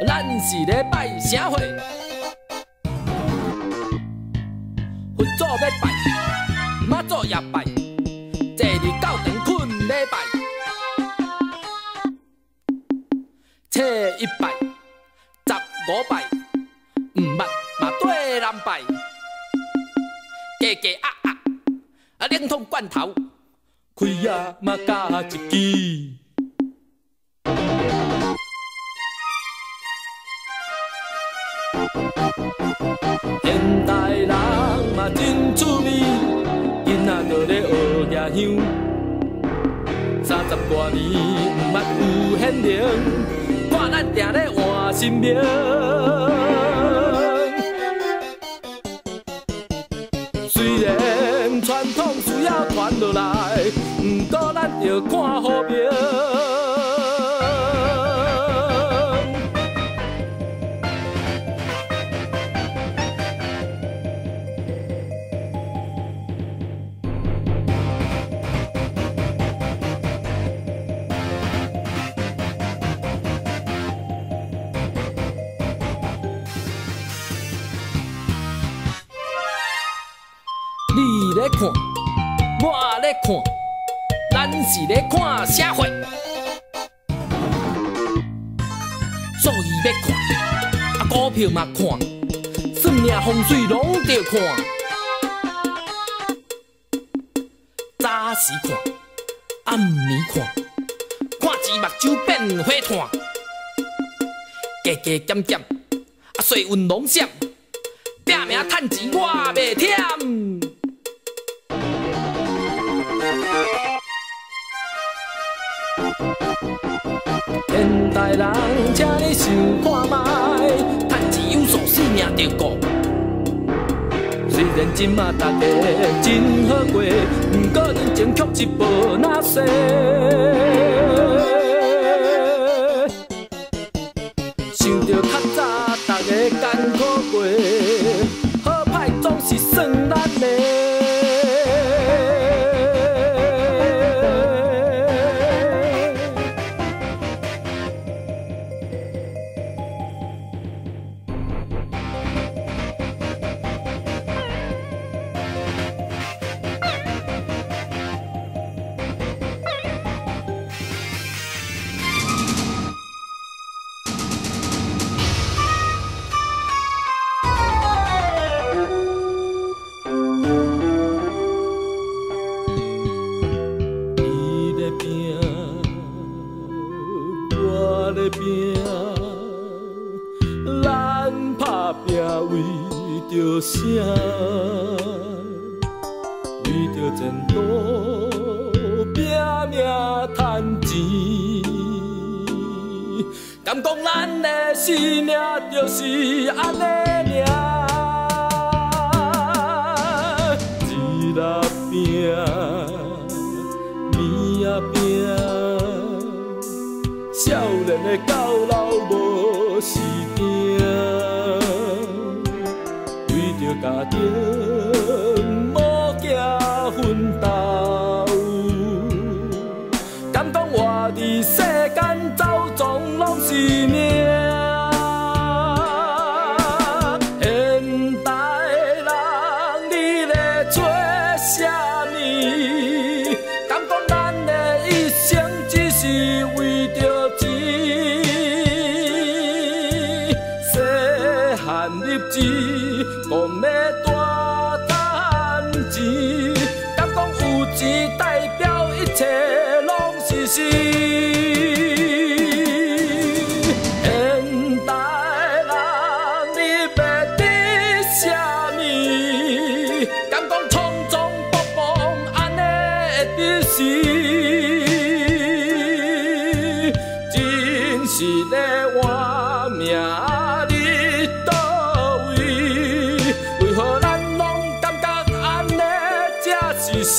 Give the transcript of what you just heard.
咱是咧拜啥货？佛祖要拜，妈祖也拜，坐日9堂困礼拜，初一拜，15拜，毋捌嘛对人拜，家家冷桶罐头，开啊嘛加一支。现代人嘛真趣味，囡仔都咧学野香，30多年毋捌有显灵，看咱定咧换新名。虽然传统需要传落来，毋过咱着看好命。你咧看，我咧看，咱是咧看啥货？所以要看，股票嘛看，算命风水拢着看。早时看，暗暝看，看钱目睭变火炭，加加减减，岁运拢闪，拼命趁钱我袂忝。现代人，请你想看卖，趁钱有数，性命着顾。虽然今仔大家真好过，毋过人情却一步那细。想着较早大家艰苦过，好歹总是算咱的。咱打拼为着啥？为着前途拼命赚钱。敢讲咱的生命就是安尼尔？日仔拼，暝仔拼。少年的到老无时定，为着家庭无行奋斗，敢讲活伫世间走总拢是命。现代人你咧做啥物？敢讲咱的一生只是为着钱，细汉日子讲要大赚钱，敢讲有钱代表一切拢是事。现代人你要得啥物？敢讲从中搏搏安尼会得势？是咧换命你倒位？为何咱拢感觉安尼才是事？